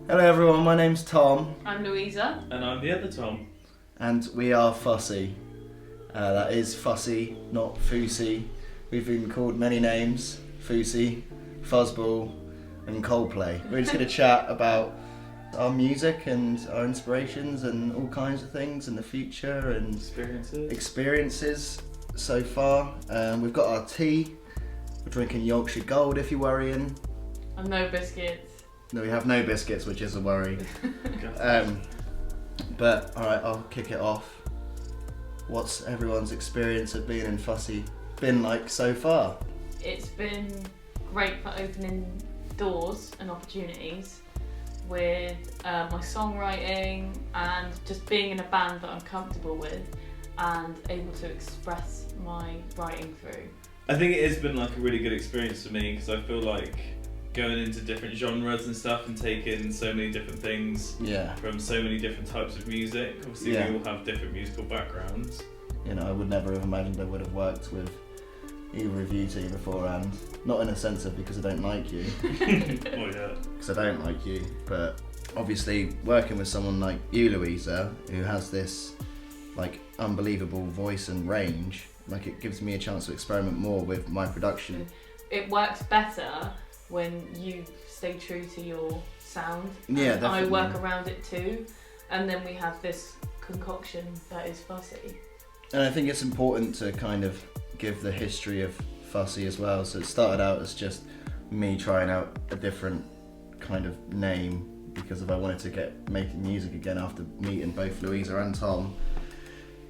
Hello everyone, my name's Tom. I'm Louisa. And I'm the other Tom. And we are Fussie. That is Fussie, not Fussie. We've been called many names. Fussie, Fuzzball and Coldplay. We're just going to chat about our music and our inspirations and all kinds of things in the future and experiences so far. We've got our tea. We're drinking Yorkshire Gold if you're worrying. And no biscuits. No, we have no biscuits, which is a worry. But alright, I'll kick it off. What's everyone's experience of being in Fussie been like so far? It's been great for opening doors and opportunities with my songwriting and just being in a band that I'm comfortable with and able to express my writing through. I think it has been like a really good experience for me because I feel like going into different genres and stuff and taking so many different things from so many different types of music. Obviously we all have different musical backgrounds. You know, I would never have imagined I would have worked with either of you two beforehand. Not in a sense of because I don't like you. Oh yeah. Because I don't like you, but obviously working with someone like you, Louisa, who has this like unbelievable voice and range, like it gives me a chance to experiment more with my production. It works better when you stay true to your sound. Yeah, and definitely. I work around it too, and then we have this concoction that is Fussie. And I think it's important to kind of give the history of Fussie as well. So it started out as just me trying out a different kind of name because if I wanted to get making music again after meeting both Louisa and Tom.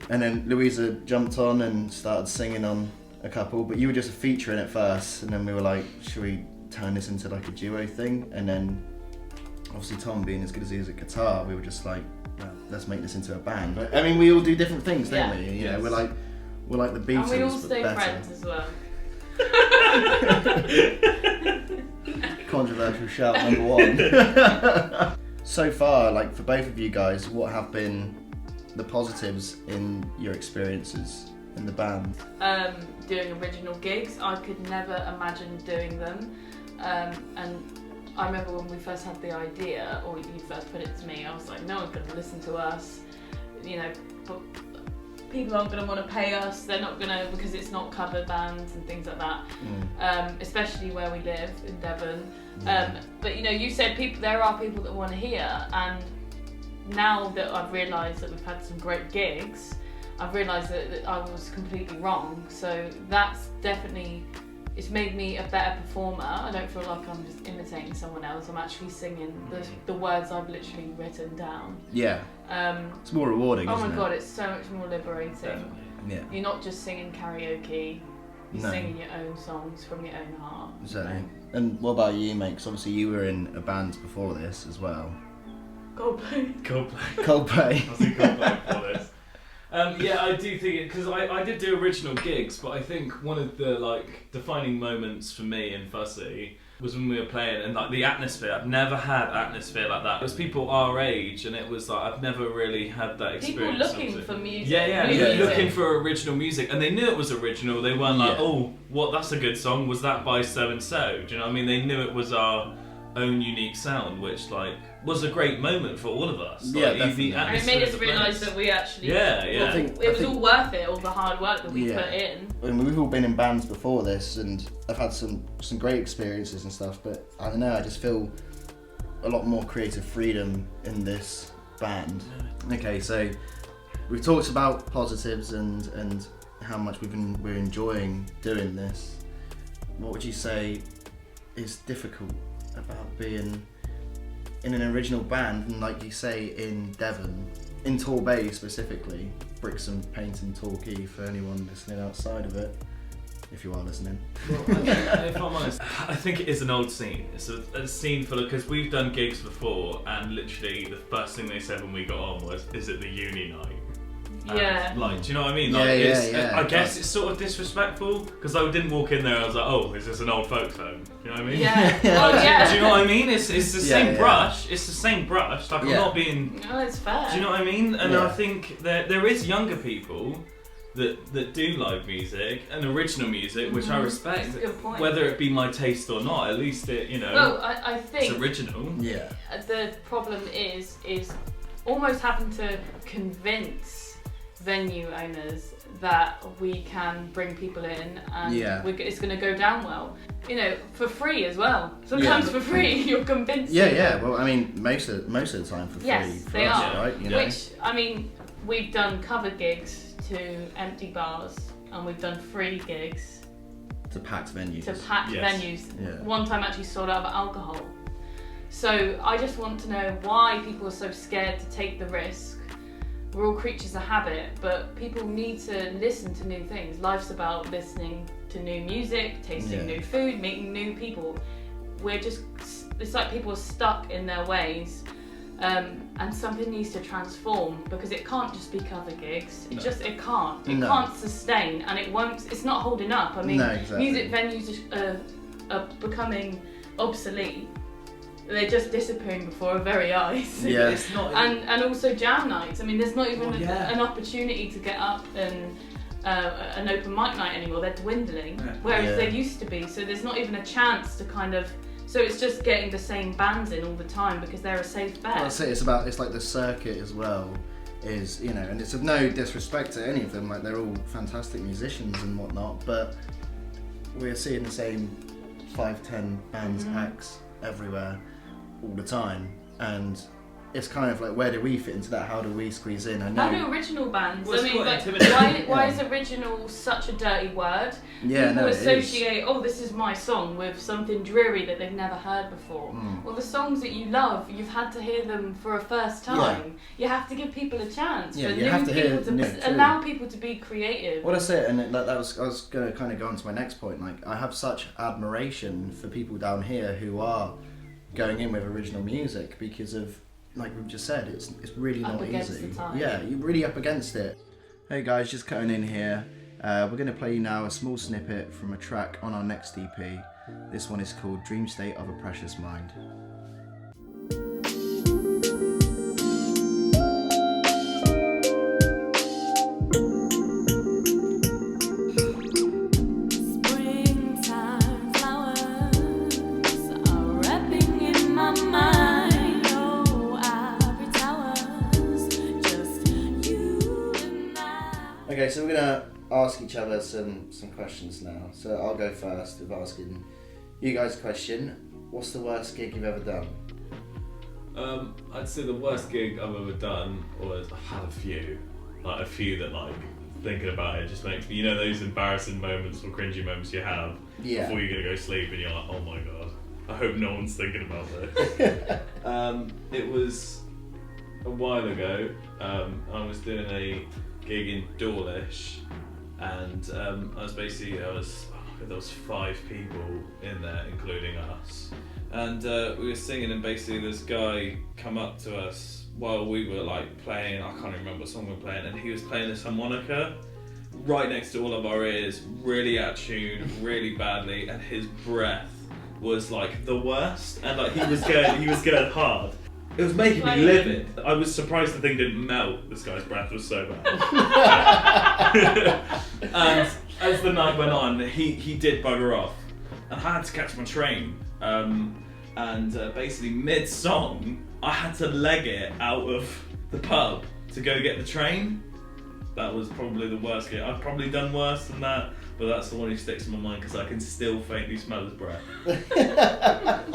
And then Louisa jumped on and started singing on a couple, but you were just a feature in it first, and then we were like, should we turn this into like a duo thing? And then obviously Tom being as good as he is at guitar, we were just like, well, let's make this into a band. But, I mean, we all do different things, don't we? You know, we're like the Beatles, and we all but stay better. friends as well. Controversial shout number one. So far, like for both of you guys, what have been the positives in your experiences in the band? Doing original gigs, I could never imagine doing them. And I remember when we first had the idea, or you first put it to me, I was like, no one's going to listen to us. You know, but people aren't going to want to pay us. They're not going to, because it's not cover bands and things like that. Especially where we live in Devon. But you know, you said there are people that want to hear, and now that I've realised that we've had some great gigs, I've realised that I was completely wrong. So that's definitely, it's made me a better performer. I don't feel like I'm just imitating someone else. I'm actually singing the words I've literally written down. Yeah. It's more rewarding, isn't it? Oh my god, it's so much more liberating. Definitely. Yeah. You're not just singing karaoke, you're No. singing your own songs from your own heart. Exactly. And what about you, mate? Because obviously you were in a band before this as well. Coldplay. Coldplay. I was in Coldplay before this. Yeah, I do think it, because I did do original gigs, but I think one of the like defining moments for me in Fussie was when we were playing, and like the atmosphere. I've never had atmosphere like that. It was people our age, and it was like I've never really had that experience. People looking for music. Yeah, looking for original music, and they knew it was original. They weren't like, oh, what? That's a good song. Was that by so and so? Do you know what I mean? They knew it was our own unique sound, which like was a great moment for all of us. Yeah, like, definitely. And it made us realise that we actually... Yeah. It was all worth it, all the hard work that we put in. I mean, we've all been in bands before this, and I've had some great experiences and stuff, but I don't know, I just feel a lot more creative freedom in this band. Okay, so we've talked about positives and how much we're enjoying doing this. What would you say is difficult about being in an original band, and like you say, in Devon, in Torbay specifically, bricks and paint and Torquay for anyone listening outside of it, if you are listening. Well, if I'm honest, I think it is an old scene. It's a scene full of, because we've done gigs before, and literally the first thing they said when we got on was, is it the uni night? Yeah. Like, do you know what I mean? Like, I guess it's sort of disrespectful because I didn't walk in there and I was like, oh, is this an old folks home? Do you know what I mean? Yeah. Do you know what I mean? It's the same brush. It's the same brush. Like, I'm not being... No, it's fair. Do you know what I mean? And I think there is younger people that do live music and original music, which I respect, That's a good point. whether it be my taste or not. At least it, Well, I think it's original. Yeah. the problem is almost having to convince venue owners that we can bring people in and it's going to go down well. For free as well. Sometimes for free, you're convincing. Yeah. Well, I mean, most of the time for free. Yes, for they us, are. right? Which, I mean, we've done cover gigs to empty bars, and we've done free gigs to packed venues. venues. Yeah. One time actually sold out of alcohol. So I just want to know why people are so scared to take the risk. We're all creatures of habit, but people need to listen to new things. Life's about listening to new music, tasting new food, meeting new people. It's like people are stuck in their ways. And something needs to transform, because it can't just be cover gigs. It can't sustain, and it won't. It's not holding up. I mean, music venues are becoming obsolete. They're just disappearing before our very eyes. Yeah. It's not. And also jam nights. I mean, there's not even an opportunity to get up and an open mic night anymore. They're dwindling, whereas they used to be. So there's not even a chance to kind of. So it's just getting the same bands in all the time because they're a safe bet. Well, that's it. It's like the circuit as well is, and it's of no disrespect to any of them. Like, they're all fantastic musicians and whatnot, but we're seeing the same 5-10 bands, acts everywhere all the time, and it's kind of like, where do we fit into that? How do we squeeze in? How do original bands? Well, I mean, like, why is original such a dirty word? Yeah, People no, associate, this is my song, with something dreary that they've never heard before. Well, the songs that you love, you've had to hear them for a first time. You have to give people a chance. Yeah, for you have to hear, allow people to be creative. Well, that's it, and I was going to kind of go on to my next point. Like, I have such admiration for people down here who are going in with original music because of, like we've just said, it's really not easy. Yeah, you're really up against it. Hey guys, just cutting in here. We're going to play you now a small snippet from a track on our next EP. This one is called Dream State of a Precious Mind. Okay, so we're going to ask each other some questions now. So I'll go first with asking you guys a question. What's the worst gig you've ever done? I'd say the worst gig I've ever done, or I've had a few that, like, thinking about it just makes me, those embarrassing moments or cringy moments you have before you're going to go sleep and you're like, oh my god, I hope no one's thinking about this. It was a while ago. I was doing a gig in Dawlish, and there was 5 people in there, including us, and we were singing, and basically this guy come up to us while we were like playing, I can't remember what song we were playing, and he was playing this harmonica right next to all of our ears, really out of tune, really badly, and his breath was like the worst, and like he was going hard. It was making me livid. I was surprised the thing didn't melt. This guy's breath was so bad. And as the night went on, he did bugger off, and I had to catch my train. And basically mid-song, I had to leg it out of the pub to go get the train. That was probably the worst gig. I've probably done worse than that, but that's the one who sticks in my mind because I can still faintly smell his breath.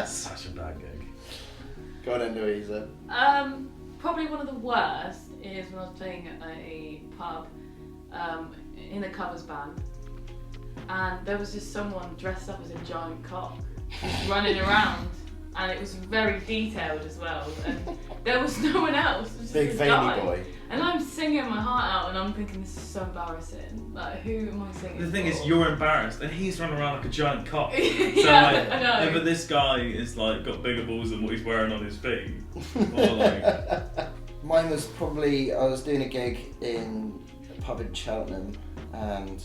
Such a bad gig. Go on and do it, Isa. Probably one of the worst is when I was playing at a pub in a covers band, and there was just someone dressed up as a giant cock just running around, and it was very detailed as well, and there was no one else. It was just Big this veiny guy. boy. And I'm singing my heart out, and I'm thinking, this is so embarrassing. Like, who am I singing The thing for? is, you're embarrassed, and he's running around like a giant cock. So Yeah, I know. But this guy is like got bigger balls than what he's wearing on his feet. Or like, Mine was probably, I was doing a gig in a pub in Cheltenham, and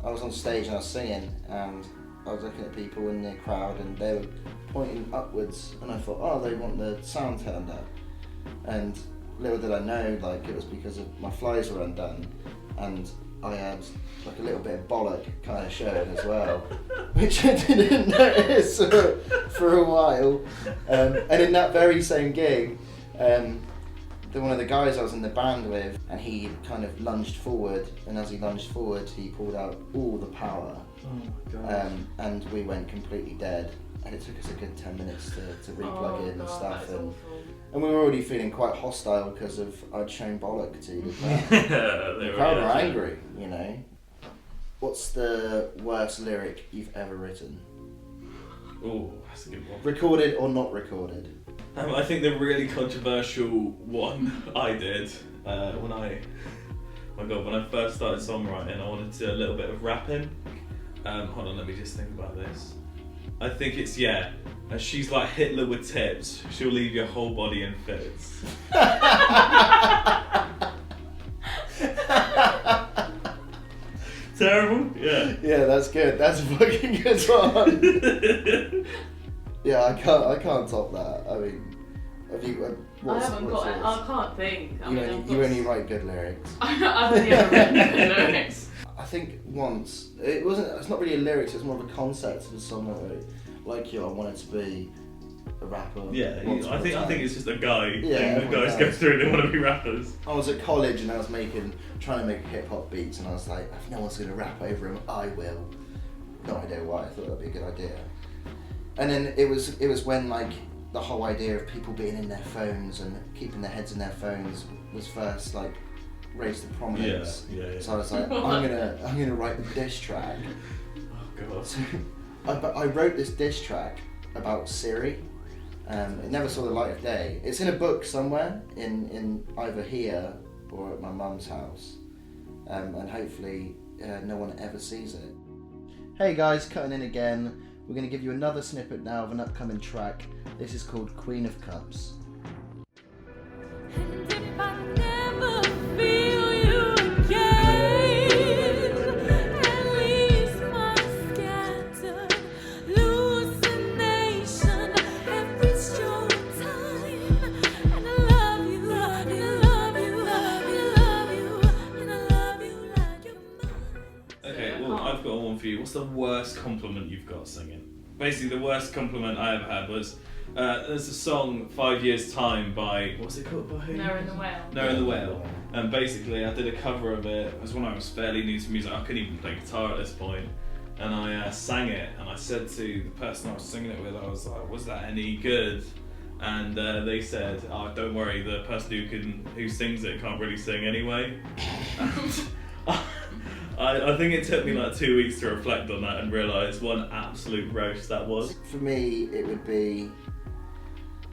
I was on stage and I was singing, and I was looking at people in the crowd and they were pointing upwards, and I thought, oh, they want the sound turned up. And little did I know, like, it was because of my flies were undone, and I had like a little bit of bollock kind of showing as well, which I didn't notice for a while. And in that very same gig, one of the guys I was in the band with, and he kind of lunged forward, and as he lunged forward, he pulled out all the power. Oh my God. And we went completely dead, and it took us a good 10 minutes to replug in and stuff. And we were already feeling quite hostile because I'd shown bollock to the crowd. The crowd were angry, you know. What's the worst lyric you've ever written? Oh, that's a good one. Recorded or not recorded? I think the really controversial one I did when I first started songwriting, I wanted to do a little bit of rapping. Hold on, let me just think about this. I think it's she's like Hitler with tips. She'll leave your whole body in fits. Terrible? Yeah. Yeah, that's good. That's a fucking good one. Yeah, I can't top that. I mean, have you? I haven't got it. I can't think. You only write good lyrics. I've only ever written good lyrics. I think once it's not really a lyrics. It's more of a concept of a song that like I wanted to be a rapper. Yeah, I think it's just a guy. Yeah, the guys go through. They want to be rappers. I was at college and I was trying to make hip hop beats, and I was like, if no one's gonna rap over him, I will. No idea why. I thought that'd be a good idea. And then it was when like the whole idea of people being in their phones and keeping their heads in their phones was first like raised to prominence. Yeah. So I was like, I'm gonna write a diss track. Oh God. So, but I wrote this diss track about Siri. It never saw the light of day. It's in a book somewhere in either here or at my mum's house, and hopefully no one ever sees it. Hey guys, cutting in again. We're going to give you another snippet now of an upcoming track. This is called Queen of Cups. And if I never feel you again, at least my scattered hallucination have reached your time. And I love you, love you, love you, love you, love you, and I love you like you're mine. Okay, well, I've got one for you. What's the worst compliment you've got singing? Basically, the worst compliment I ever had was there's a song 5 Years Time by, what's it called? By who? Noah and the Whale. Noah and the Whale. And basically, I did a cover of it. It was when I was fairly new to music. I couldn't even play guitar at this point. And I sang it, and I said to the person I was singing it with, I was like, was that any good? And they said, oh, don't worry, the person who sings it can't really sing anyway. I think it took me like 2 weeks to reflect on that and realise what an absolute roast that was. For me, it would be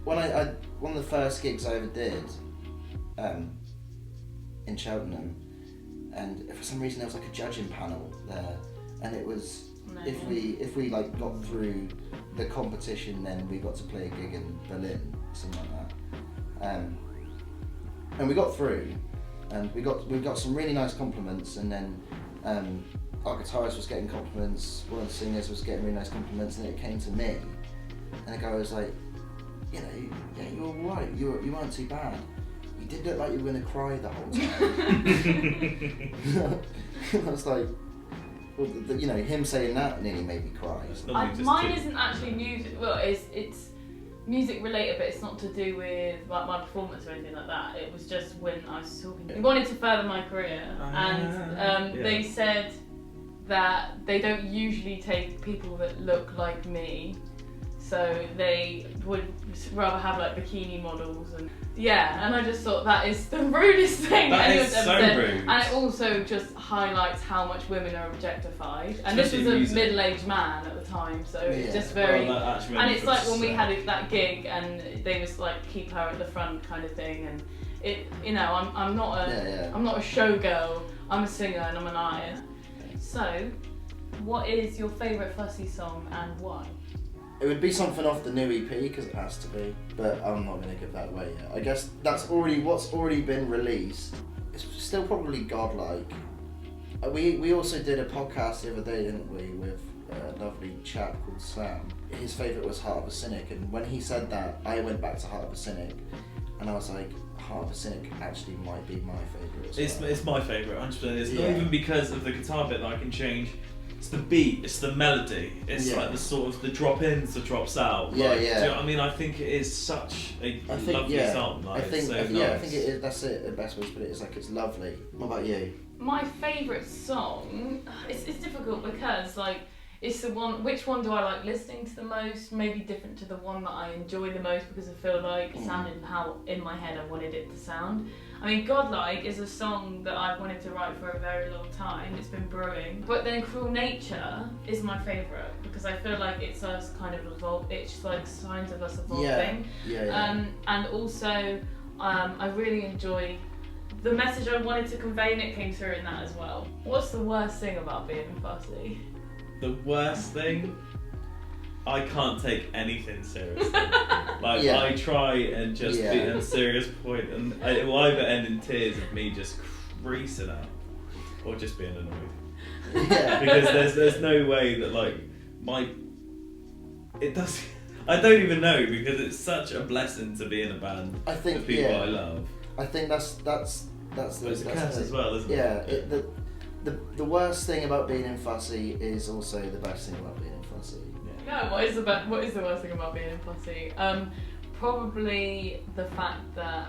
one of the first gigs I ever did in Cheltenham, and for some reason there was like a judging panel there, and it was if we like got through the competition, then we got to play a gig in Berlin, something like that, and we got through, and we got some really nice compliments, and then our guitarist was getting compliments, one of the singers was getting really nice compliments, and then it came to me, and the guy was like, you know, yeah, you were alright, you weren't too bad. You did look like you were going to cry the whole time. I was like, well, you know, him saying that nearly made me cry. Mine isn't actually music, well, it's music related, but it's not to do with like my performance or anything like that. It was just when I was talking, I wanted to further my career, and they said that they don't usually take people that look like me, so they would rather have like bikini models, and and I just thought that is the rudest thing anyone's ever said. Rude. And it also just highlights how much women are objectified, and this was a middle-aged man at the time, so it's just very, and it's like when we had that gig and they was like keep her at the front kind of thing, and it, you know, I'm not a showgirl, I'm a singer and I'm an artist. So what is your favourite Fussie song and why? It would be something off the new EP, because it has to be, but I'm not going to give that away yet. I guess that's what's already been released. It's still probably Godlike. We also did a podcast the other day, didn't we, with a lovely chap called Sam. His favourite was Heart of a Cynic, and when he said that, I went back to Heart of a Cynic, and I was like, Heart of a Cynic actually might be my favourite as well. It's my favourite, 100%. It's not Yeah. even because of the guitar bit that I can change. It's the beat, it's the melody, it's like the sort of the drop ins, the drops out. Yeah, like, yeah. Do you know what I mean? I think it is such a lovely song. Like, I think, it's so I nice. think it is. That's it. The best way to put it is like it's lovely. What about you? My favourite song, it's difficult because like it's the one. Which one do I like listening to the most? Maybe different to the one that I enjoy the most because I feel like it sounded how in my head I wanted it to sound. I mean, Godlike is a song that I've wanted to write for a very long time. It's been brewing. But then Cruel Nature is my favourite because I feel like it's us kind of evolve. It's like signs of us evolving. Yeah. And also, I really enjoy the message I wanted to convey, and it came through in that as well. What's the worst thing about being in Fussie? The worst thing, I can't take anything seriously. Like I try and just be at a serious point, and it will either end in tears of me just creasing out, or just being annoyed. Yeah. Because there's no way that like it does. I don't even know, because it's such a blessing to be in a band with people I love. I think that's But it's a curse as well, isn't it? Yeah. The worst thing about being in Fussie is also the best thing about being in Fussie. No, what is the worst thing about being in Fussie? Probably the fact that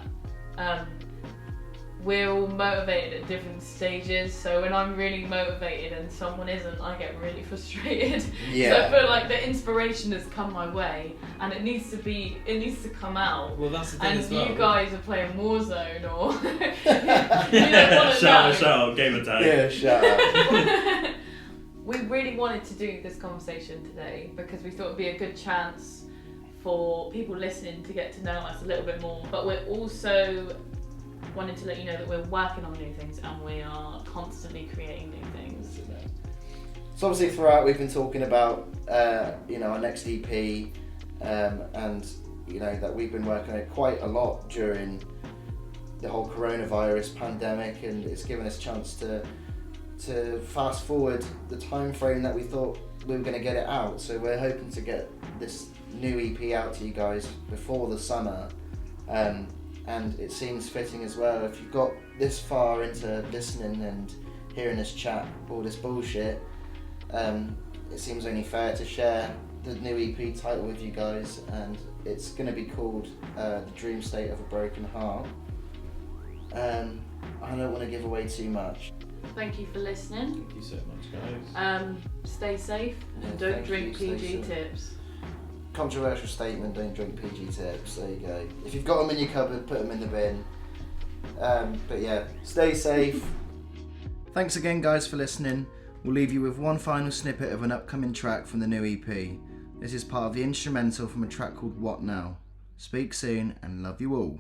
we're all motivated at different stages. So when I'm really motivated and someone isn't, I get really frustrated. Yeah. So I feel like the inspiration has come my way, and it needs to come out. Well, that's the thing And as well. you guys are playing Warzone, or you don't want to shout out, gamer tag. Yeah, shut up. We really wanted to do this conversation today because we thought it'd be a good chance for people listening to get to know us a little bit more. But we're also wanting to let you know that we're working on new things and we are constantly creating new things. So obviously throughout we've been talking about our next EP, and that we've been working on it quite a lot during the whole coronavirus pandemic, and it's given us a chance to fast forward the time frame that we thought we were going to get it out. So we're hoping to get this new EP out to you guys before the summer, and it seems fitting as well. If you've got this far into listening and hearing us chat all this bullshit, it seems only fair to share the new EP title with you guys, and it's going to be called The Dream State of a Broken Heart. I don't want to give away too much. Thank you for listening. Thank you so much, guys. Stay safe and Yeah, don't thank drink you, stay PG safe. tips. Controversial statement, don't drink PG tips. There you go. If you've got them in your cupboard, put them in the bin. But yeah, stay safe. Thanks again, guys, for listening. We'll leave you with one final snippet of an upcoming track from the new EP. This is part of the instrumental from a track called What Now. Speak soon and love you all.